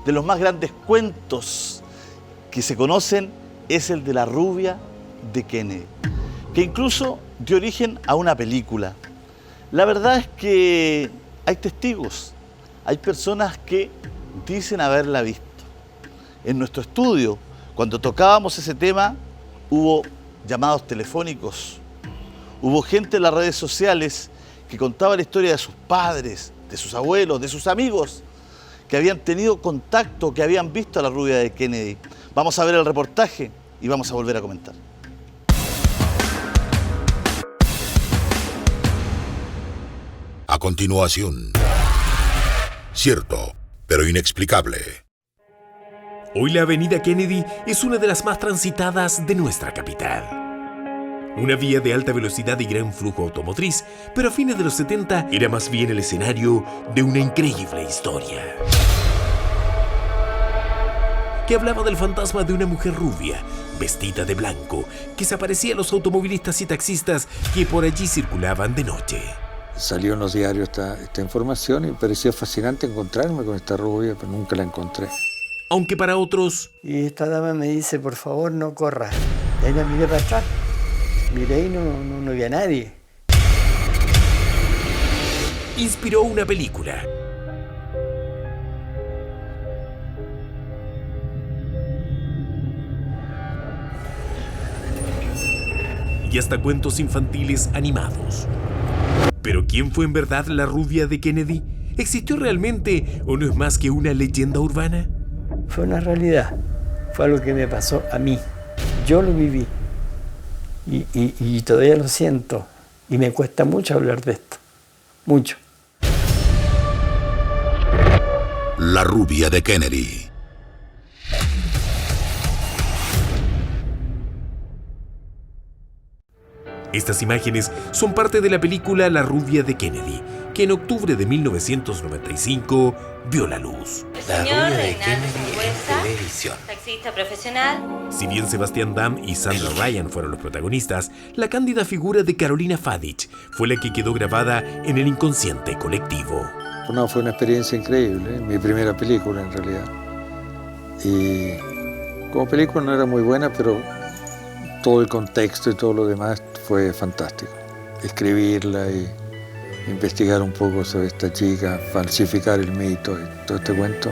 de los más grandes cuentos que se conocen es el de la rubia de Kennedy, que incluso dio origen a una película. La verdad es que hay testigos, hay personas que dicen haberla visto. En nuestro estudio, cuando tocábamos ese tema, hubo llamados telefónicos, hubo gente en las redes sociales que contaba la historia de sus padres, de sus abuelos, de sus amigos, que habían tenido contacto, que habían visto a la rubia de Kennedy. Vamos a ver el reportaje y vamos a volver a comentar. A continuación, cierto, pero inexplicable. Hoy la avenida Kennedy es una de las más transitadas de nuestra capital. Una vía de alta velocidad y gran flujo automotriz, pero a fines de los 70 era más bien el escenario de una increíble historia. Que hablaba del fantasma de una mujer rubia, vestida de blanco, que se aparecía a los automovilistas y taxistas que por allí circulaban de noche. Salió en los diarios esta información y me pareció fascinante encontrarme con esta rubia, pero nunca la encontré. Aunque para otros... Y esta dama me dice, por favor, no corra. Y ahí la miré para atrás. Miré y no vi a nadie. Inspiró una película. Y hasta cuentos infantiles animados. ¿Pero quién fue en verdad la rubia de Kennedy? ¿Existió realmente o no es más que una leyenda urbana? Fue una realidad. Fue algo que me pasó a mí. Yo lo viví. Y todavía lo siento. Y me cuesta mucho hablar de esto. Mucho. La rubia de Kennedy. Estas imágenes son parte de la película La rubia de Kennedy, que en octubre de 1995 vio la luz. La rubia de Kennedy en televisión. Taxista profesional. Si bien Sebastián Dam y Sandra Ryan fueron los protagonistas, la cándida figura de Carolina Fadich fue la que quedó grabada en el inconsciente colectivo. No, fue una experiencia increíble, mi primera película en realidad. Y como película no era muy buena, pero todo el contexto y todo lo demás fue fantástico. Escribirla y investigar un poco sobre esta chica, falsificar el mito y todo este cuento.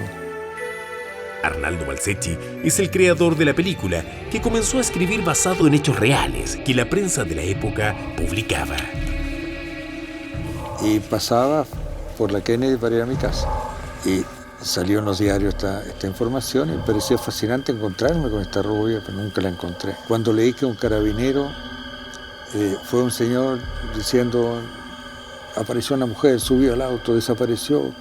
Arnaldo Balsecchi es el creador de la película, que comenzó a escribir basado en hechos reales que la prensa de la época publicaba. Y pasaba por la Kennedy para ir a mi casa. Y salió en los diarios esta información y me pareció fascinante encontrarme con esta rubia, pero nunca la encontré. Cuando leí que un carabinero fue un señor diciendo, apareció una mujer, subió al auto, desapareció.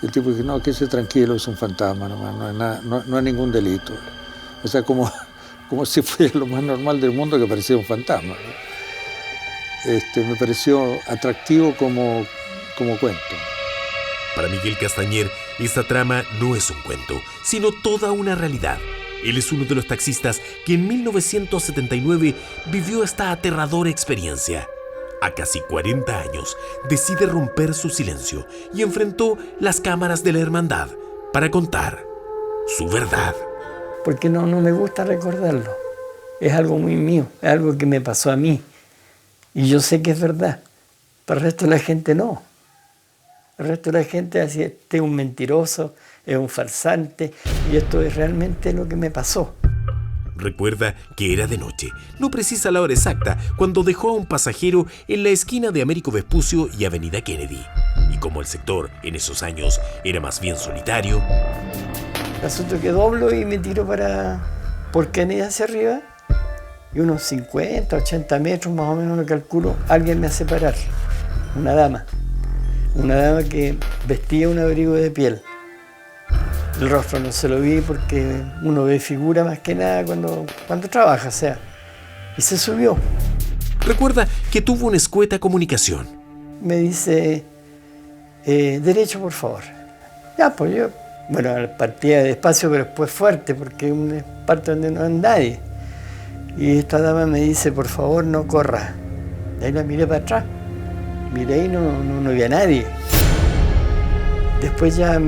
El tipo dijo, no, quédese tranquilo, es un fantasma nomás, no es nada, no es ningún delito. O sea, como si fuera lo más normal del mundo que apareciera un fantasma. Me pareció atractivo como cuento. Para Miguel Castañer, esta trama no es un cuento, sino toda una realidad. Él es uno de los taxistas que en 1979 vivió esta aterradora experiencia. A casi 40 años, decide romper su silencio y enfrentó las cámaras de la hermandad para contar su verdad. Porque no me gusta recordarlo. Es algo muy mío, es algo que me pasó a mí. Y yo sé que es verdad. Para el resto de la gente no. El resto de la gente así, este es un mentiroso, es un farsante, y esto es realmente lo que me pasó. Recuerda que era de noche, no precisa la hora exacta, cuando dejó a un pasajero en la esquina de Américo Vespucio y Avenida Kennedy. Y como el sector en esos años era más bien solitario, El asunto que doblo y me tiro por Kennedy hacia arriba, y unos 50, 80 metros más o menos lo calculo, alguien me hace parar, una dama que vestía un abrigo de piel. El rostro no se lo vi porque uno ve figura más que nada cuando trabaja, o sea, y se subió. recuerda que tuvo una escueta comunicación. Me dice, derecho por favor. Ya, pues yo, partía despacio pero después fuerte porque es una parte donde no hay nadie. Y esta dama me dice, por favor no corra. De ahí la miré para atrás, miré y no vi a nadie. Después ya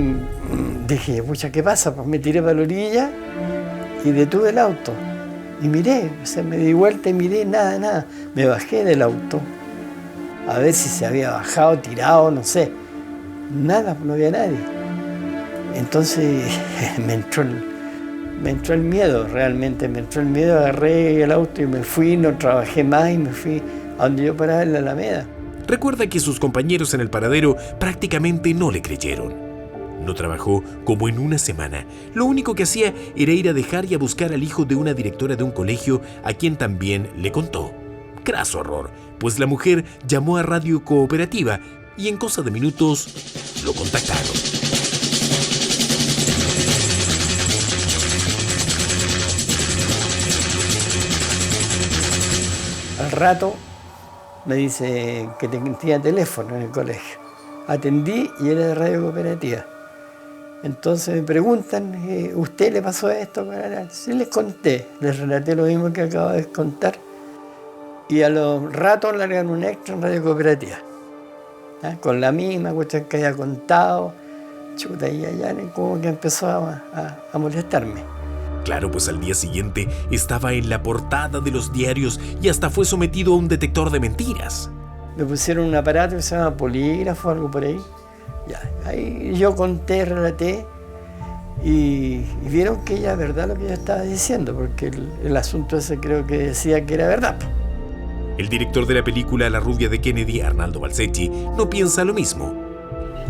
dije, pucha, ¿qué pasa? Pues me tiré para la orilla y detuve el auto. Y miré, o sea, me di vuelta y miré, nada. Me bajé del auto, a ver si se había bajado, tirado, no sé. Nada, no había nadie. Entonces me entró el miedo, realmente, me entró el miedo, agarré el auto y me fui, no trabajé más y me fui a donde yo paraba en la Alameda. Recuerda que sus compañeros en el paradero prácticamente no le creyeron. No trabajó como en una semana. Lo único que hacía era ir a dejar y a buscar al hijo de una directora de un colegio a quien también le contó. Craso horror, pues la mujer llamó a Radio Cooperativa y en cosa de minutos lo contactaron. Al rato me dice que tenía teléfono en el colegio. Atendí y era de Radio Cooperativa. Entonces me preguntan, ¿usted le pasó esto? Sí, les conté, les relaté lo mismo que acabo de contar. Y a los ratos largan un extra en Radio Cooperativa. Con la misma cuestión que había contado. Chuta, y allá como que empezó a molestarme. Claro, pues al día siguiente estaba en la portada de los diarios y hasta fue sometido a un detector de mentiras. Me pusieron un aparato que se llama polígrafo, algo por ahí. Ya, ahí yo conté, relaté y vieron que era verdad lo que yo estaba diciendo, porque el asunto ese creo que decía que era verdad. El director de la película La rubia de Kennedy, Arnaldo Balsecchi, no piensa lo mismo.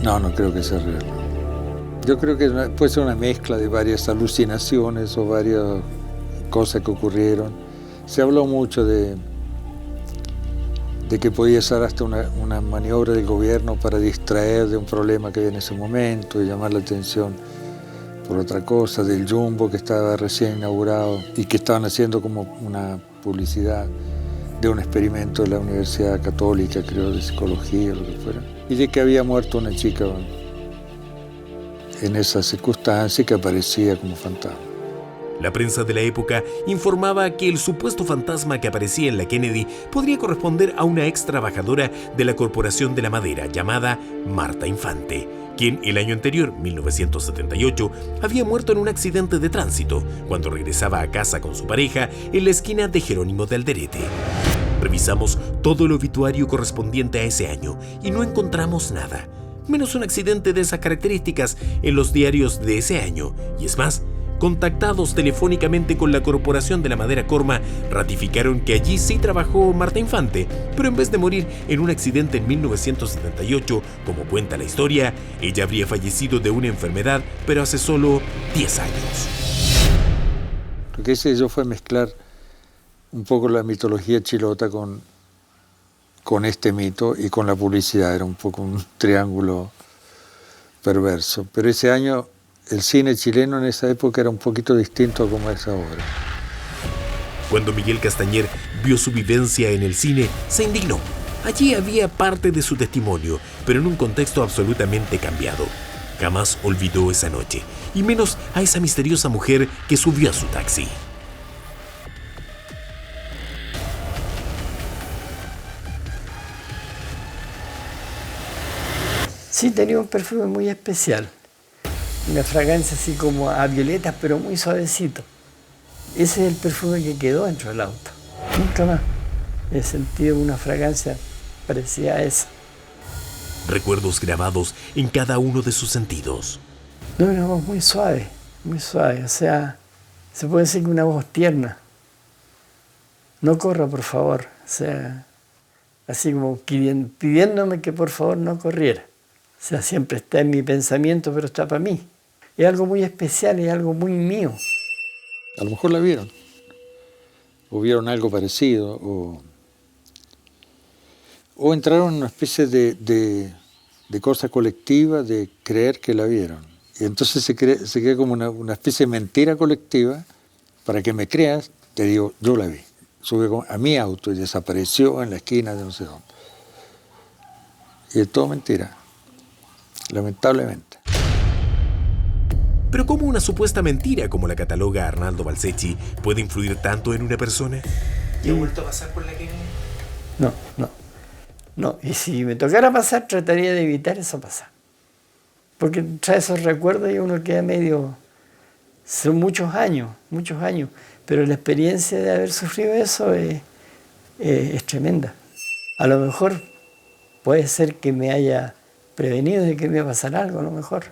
No creo que sea real. Yo creo que puede ser una mezcla de varias alucinaciones o varias cosas que ocurrieron. Se habló mucho de que podía ser hasta una maniobra del gobierno para distraer de un problema que había en ese momento y llamar la atención por otra cosa, del Jumbo que estaba recién inaugurado y que estaban haciendo como una publicidad de un experimento de la Universidad Católica, creo, de psicología o lo que fuera, y de que había muerto una chica en esa circunstancia que aparecía como fantasma. La prensa de la época informaba que el supuesto fantasma que aparecía en la Kennedy podría corresponder a una ex trabajadora de la Corporación de la Madera llamada Marta Infante, quien el año anterior, 1978, había muerto en un accidente de tránsito cuando regresaba a casa con su pareja en la esquina de Jerónimo de Alderete. Revisamos todo el obituario correspondiente a ese año y no encontramos nada, menos un accidente de esas características en los diarios de ese año. Y es más, contactados telefónicamente con la Corporación de la Madera Corma, ratificaron que allí sí trabajó Marta Infante, pero en vez de morir en un accidente en 1978, como cuenta la historia, ella habría fallecido de una enfermedad, pero hace solo 10 años. Lo que hice yo fue mezclar un poco la mitología chilota con este mito y con la publicidad. Era un poco un triángulo perverso. Pero ese año el cine chileno en esa época era un poquito distinto a como es ahora. Cuando Miguel Castañer vio su vivencia en el cine, se indignó. Allí había parte de su testimonio, pero en un contexto absolutamente cambiado. Jamás olvidó esa noche, y menos a esa misteriosa mujer que subió a su taxi. Sí, tenía un perfume muy especial. Una fragancia así como a violetas, pero muy suavecito. Ese es el perfume que quedó dentro del auto. Nunca más he sentido una fragancia parecida a esa. Recuerdos grabados en cada uno de sus sentidos. No, una voz muy suave. O sea, se puede decir que una voz tierna. No corra, por favor. O sea, así como pidiéndome que por favor no corriera. O sea, siempre está en mi pensamiento, pero está para mí. Es algo muy especial, es algo muy mío. A lo mejor la vieron. O vieron algo parecido. O entraron en una especie de cosa colectiva, de creer que la vieron. Y entonces se crea como una especie de mentira colectiva. Para que me creas, te digo, yo la vi. Sube a mi auto y desapareció en la esquina de no sé dónde. Y es todo mentira. Lamentablemente. Pero ¿cómo una supuesta mentira, como la cataloga Arnaldo Balsecchi, puede influir tanto en una persona? ¿Te ha vuelto a pasar por la Kennedy? No. Y si me tocara pasar, trataría de evitar eso pasar. porque trae esos recuerdos y uno queda medio... Son muchos años, pero la experiencia de haber sufrido eso es tremenda. A lo mejor puede ser que me haya prevenido de que me iba a pasar algo, a lo mejor,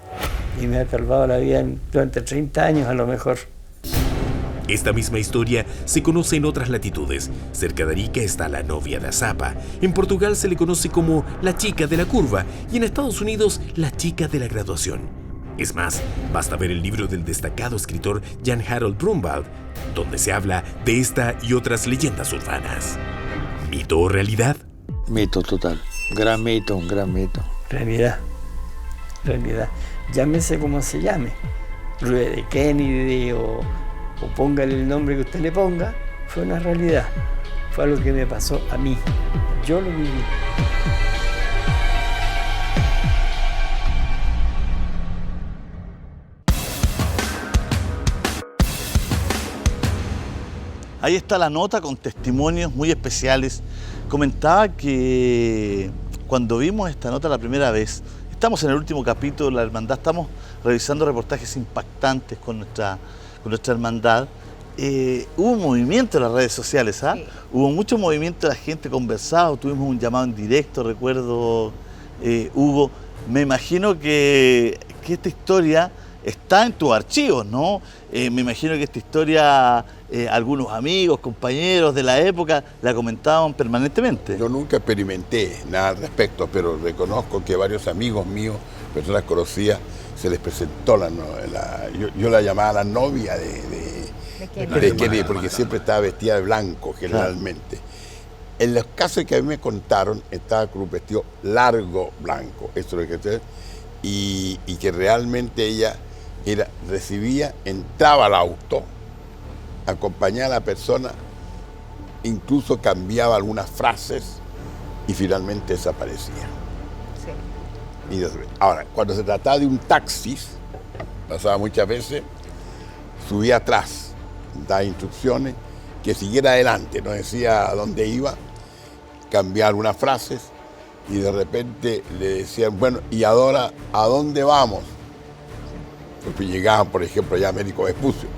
y me ha salvado la vida durante 30 años, a lo mejor. Esta misma historia se conoce en otras latitudes. Cerca de Arica está la novia de Azapa. En Portugal se le conoce como la chica de la curva y en Estados Unidos la chica de la graduación. Es más, basta ver el libro del destacado escritor Jan Harold Brumwald, donde se habla de esta y otras leyendas urbanas. ¿Mito o realidad? Mito total. Gran mito, un gran mito. Realidad. Llámese como se llame. Rubia de Kennedy o póngale el nombre que usted le ponga, fue una realidad. Fue algo que me pasó a mí. Yo lo viví. Ahí está la nota con testimonios muy especiales. Comentaba que cuando vimos esta nota la primera vez, estamos en el último capítulo de la hermandad, estamos revisando reportajes impactantes con nuestra hermandad. Hubo un movimiento en las redes sociales, ¿ah? Sí. Hubo mucho movimiento, la gente conversaba, tuvimos un llamado en directo, recuerdo, Hugo. Me imagino que esta historia está en tus archivos, ¿no? Me imagino que esta historia, algunos amigos, compañeros de la época, la comentaban permanentemente. Yo nunca experimenté nada al respecto, pero reconozco que varios amigos míos, personas conocidas, se les presentó yo la llamaba la novia de Kennedy, porque siempre estaba vestida de blanco, generalmente. Claro. En los casos que a mí me contaron, estaba con un vestido largo blanco, esto es lo que y que realmente ella recibía, entraba al auto, acompañaba a la persona, incluso cambiaba algunas frases y finalmente desaparecía. Sí. Ahora, cuando se trataba de un taxi, pasaba muchas veces, subía atrás, daba instrucciones, que siguiera adelante, no decía a dónde iba, cambiaba algunas frases y de repente le decían, bueno, ¿y ahora a dónde vamos? Porque llegaban, por ejemplo, ya a Américo Vespucio.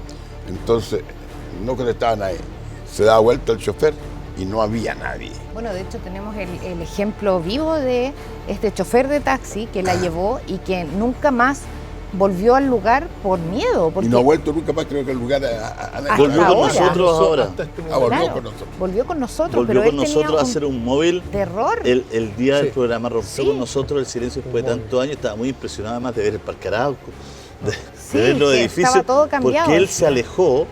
Entonces, no contestaban a él. Se daba vuelta el chofer y no había nadie. Bueno, de hecho tenemos el ejemplo vivo de este chofer de taxi que la llevó y que nunca más volvió al lugar por miedo. Y no ha vuelto nunca más, creo que el lugar volvió con nosotros ahora. Volvió con nosotros. Volvió con nosotros a hacer un móvil. Terror. El día del programa rompió con nosotros el silencio después de tantos años. Estaba muy impresionado además de ver el Parque Arauco, de ver los edificios. Estaba todo cambiado. Porque él se alejó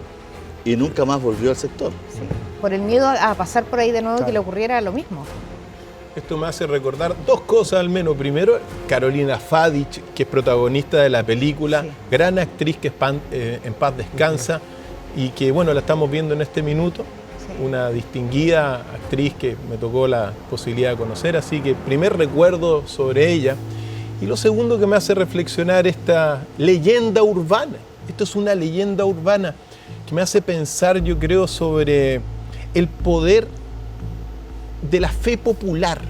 y nunca más volvió al sector. Sí. Por el miedo a pasar por ahí de nuevo, que le ocurriera lo mismo. Esto me hace recordar dos cosas al menos. Primero, Carolina Fadich, que es protagonista de la película, gran actriz que en paz descansa y que, bueno, la estamos viendo en este minuto. Una distinguida actriz que me tocó la posibilidad de conocer, así que primer recuerdo sobre ella. Y lo segundo que me hace reflexionar esta leyenda urbana. Esto es una leyenda urbana que me hace pensar, yo creo, sobre el poder de la fe popular,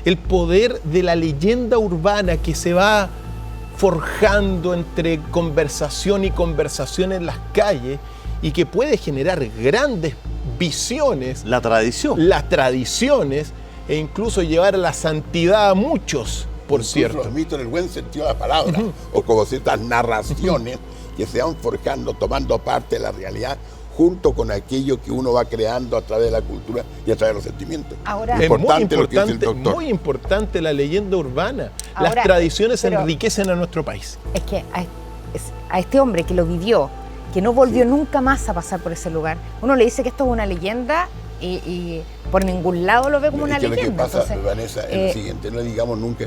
el poder de la leyenda urbana que se va forjando entre conversación y conversación en las calles y que puede generar grandes visiones. La tradición. Las tradiciones e incluso llevar a la santidad a muchos, por incluso cierto. Los mitos en el buen sentido de la palabra, o como ciertas narraciones que se van forjando, tomando parte de la realidad, junto con aquello que uno va creando a través de la cultura y a través de los sentimientos. Ahora, es muy importante la leyenda urbana. Ahora, las tradiciones enriquecen a nuestro país. Es que a este hombre que lo vivió, que no volvió nunca más a pasar por ese lugar, uno le dice que esto es una leyenda y por ningún lado lo ve como una leyenda. Lo que pasa, entonces, Vanessa, es lo siguiente, no digamos nunca,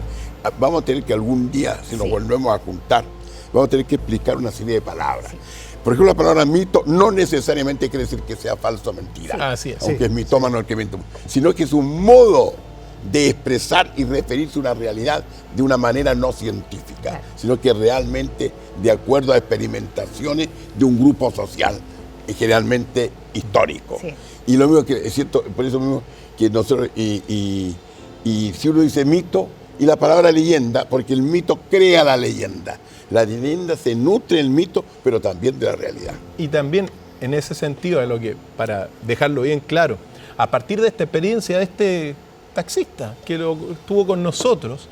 vamos a tener que algún día, si nos volvemos a juntar, vamos a tener que explicar una serie de palabras. Sí. Por ejemplo, la palabra mito no necesariamente quiere decir que sea falso o mentira, aunque es mitómano el que miente, sino que es un modo de expresar y referirse a una realidad de una manera no científica, sino que realmente de acuerdo a experimentaciones de un grupo social, generalmente histórico. Sí. Y lo mismo que es cierto, por eso mismo que nosotros, y si uno dice mito, y la palabra leyenda, porque el mito crea la leyenda. La leyenda se nutre del mito, pero también de la realidad. Y también, en ese sentido, de lo que, para dejarlo bien claro, a partir de esta experiencia de este taxista que estuvo con nosotros,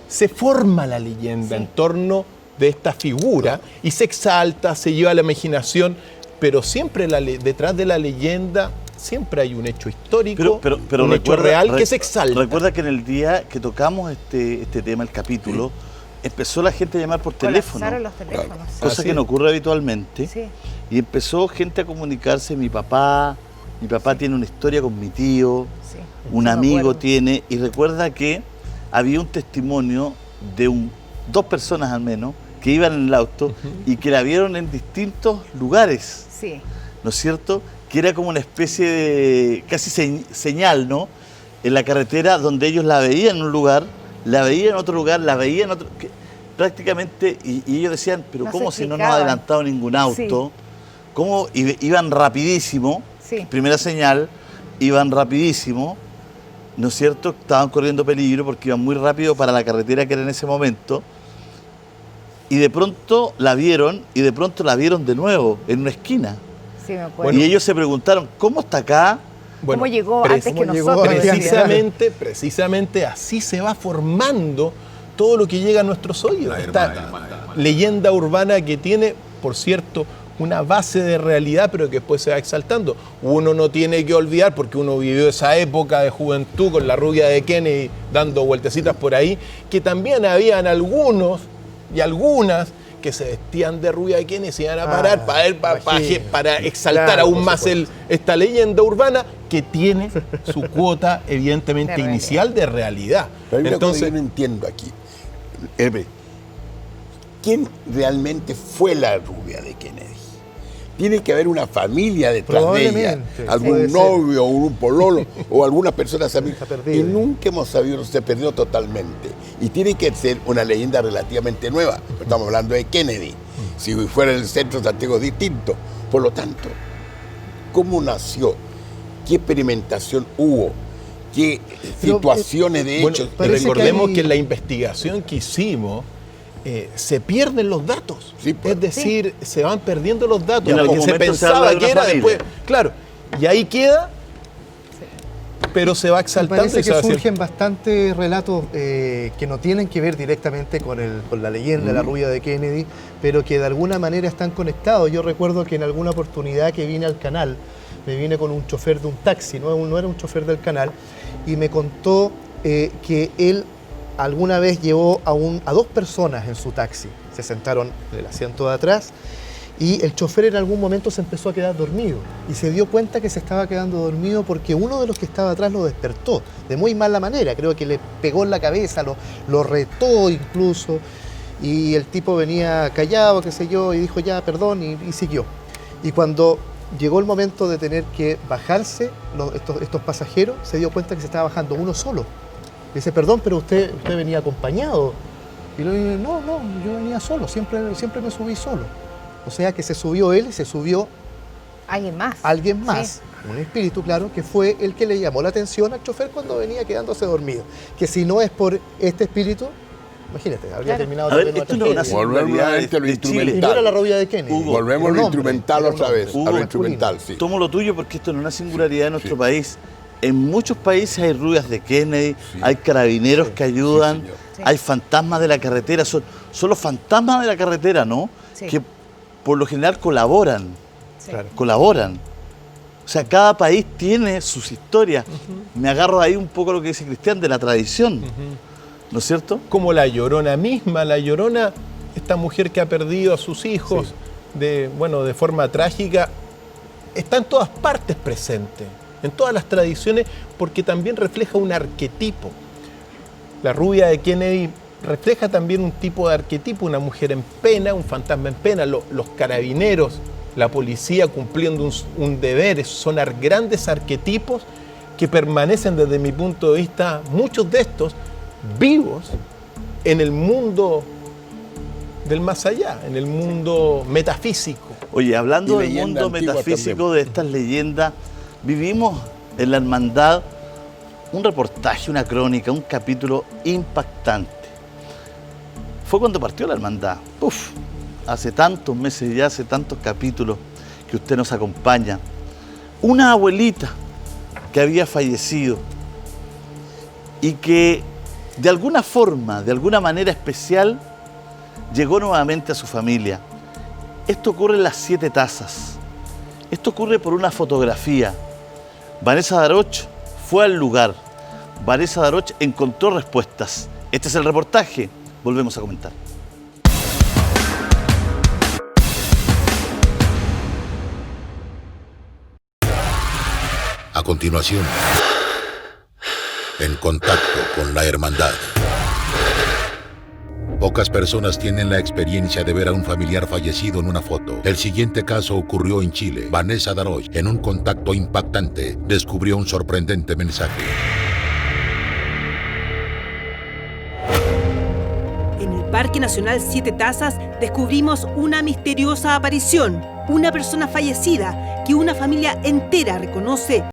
se forma la leyenda en torno de esta figura y se exalta, se lleva a la imaginación, pero siempre detrás de la leyenda siempre hay un hecho histórico, pero un hecho real que se exalta. Recuerda que en el día que tocamos este tema, el capítulo, empezó la gente a llamar por teléfono, los teléfonos. cosa que no ocurre habitualmente, y empezó gente a comunicarse. Mi papá tiene una historia con mi tío, un amigo tiene, y recuerda que había un testimonio de dos personas al menos que iban en el auto y que la vieron en distintos lugares, ¿no es cierto? Que era como una especie de casi señal, ¿no? En la carretera, donde ellos la veían en un lugar, la veían en otro lugar, la veían en otro... prácticamente, y ellos decían, pero ¿cómo si no nos ha adelantado ningún auto? ¿Cómo iban rapidísimo? Primera señal, iban rapidísimo, ¿no es cierto? Estaban corriendo peligro porque iban muy rápido para la carretera que era en ese momento. Y de pronto la vieron, y de pronto la vieron de nuevo, en una esquina. Sí, me acuerdo. Y ellos se preguntaron, ¿cómo está acá? Bueno, ¿cómo llegó antes que nosotros? Precisamente así se va formando todo lo que llega a nuestros oídos. Esta leyenda urbana que tiene, por cierto, una base de realidad, pero que después se va exaltando. Uno no tiene que olvidar, porque uno vivió esa época de juventud con la rubia de Kennedy dando vueltecitas por ahí, que también habían algunos y algunas que se vestían de rubia de Kennedy y se iban a parar para exaltar aún más esta leyenda urbana que tiene su cuota evidentemente inicial de realidad. Pero hay una cosa que yo no entiendo aquí. ¿Quién realmente fue la rubia de Kennedy? Tiene que haber una familia detrás de ella, algún novio o un pololo o alguna persona y nunca hemos sabido, se perdió totalmente. Y tiene que ser una leyenda relativamente nueva. Estamos hablando de Kennedy. Si fuera en el centro de Santiago es distinto. Por lo tanto, ¿cómo nació? ¿Qué experimentación hubo? ¿Qué situaciones de hechos? Recordemos que en la investigación que hicimos se pierden los datos. Es decir, se van perdiendo los datos. Lo que se pensaba que era después. Claro, y ahí queda, pero se va exaltando. Me parece que surgen bastantes relatos que no tienen que ver directamente con la leyenda de la rubia de Kennedy, pero que de alguna manera están conectados. Yo recuerdo que en alguna oportunidad que vine al canal, me vine con un chofer de un taxi, no era un chofer del canal, y me contó que él alguna vez llevó a dos personas en su taxi. Se sentaron en el asiento de atrás y el chofer en algún momento se empezó a quedar dormido y se dio cuenta que se estaba quedando dormido porque uno de los que estaba atrás lo despertó de muy mala manera. Creo que le pegó en la cabeza, lo retó incluso, y el tipo venía callado, qué sé yo, y dijo ya, perdón, y siguió. Y cuando llegó el momento de tener que bajarse estos pasajeros, se dio cuenta que se estaba bajando uno solo. Le dice, perdón, pero usted venía acompañado. Y le dice, no, yo venía solo, siempre me subí solo. O sea que se subió él y se subió alguien más. Un espíritu, claro, que fue el que le llamó la atención al chofer cuando venía quedándose dormido. Que si no es por este espíritu, imagínate, habría terminado también esto no es una singularidad de lo instrumental. Y no era la rubia de Kennedy. Volvemos a lo instrumental otra vez, a lo instrumental, sí. Tomo lo tuyo porque esto no es una singularidad de nuestro país. En muchos países hay rubias de Kennedy, hay carabineros que ayudan, hay fantasmas de la carretera, son los fantasmas de la carretera, ¿no? Que por lo general colaboran. O sea, cada país tiene sus historias. Me agarro ahí un poco a lo que dice Cristian de la tradición, ¿no es cierto? Como la Llorona misma, la Llorona, esta mujer que ha perdido a sus hijos de forma trágica, está en todas partes presente. En todas las tradiciones, porque también refleja un arquetipo. La rubia de Kennedy refleja también un tipo de arquetipo, una mujer en pena, un fantasma en pena. Los carabineros, la policía cumpliendo un deber, son grandes arquetipos que permanecen desde mi punto de vista, muchos de estos, vivos en el mundo del más allá, en el mundo metafísico. Oye, hablando del mundo metafísico, de estas leyendas, vivimos en la hermandad un reportaje, una crónica, un capítulo impactante. Fue cuando partió la hermandad. Hace tantos meses ya, hace tantos capítulos que usted nos acompaña. Una abuelita que había fallecido y que de alguna forma, de alguna manera especial, llegó nuevamente a su familia. Esto ocurre en las 7 Tazas. Esto ocurre por una fotografía. Vanessa Daroch fue al lugar. Vanessa Daroch encontró respuestas. Este es el reportaje. Volvemos a comentar. A continuación, en contacto con la hermandad. Pocas personas tienen la experiencia de ver a un familiar fallecido en una foto. El siguiente caso ocurrió en Chile. Vanessa Daroch, en un contacto impactante, descubrió un sorprendente mensaje. En el Parque Nacional 7 Tazas descubrimos una misteriosa aparición. Una persona fallecida que una familia entera reconoce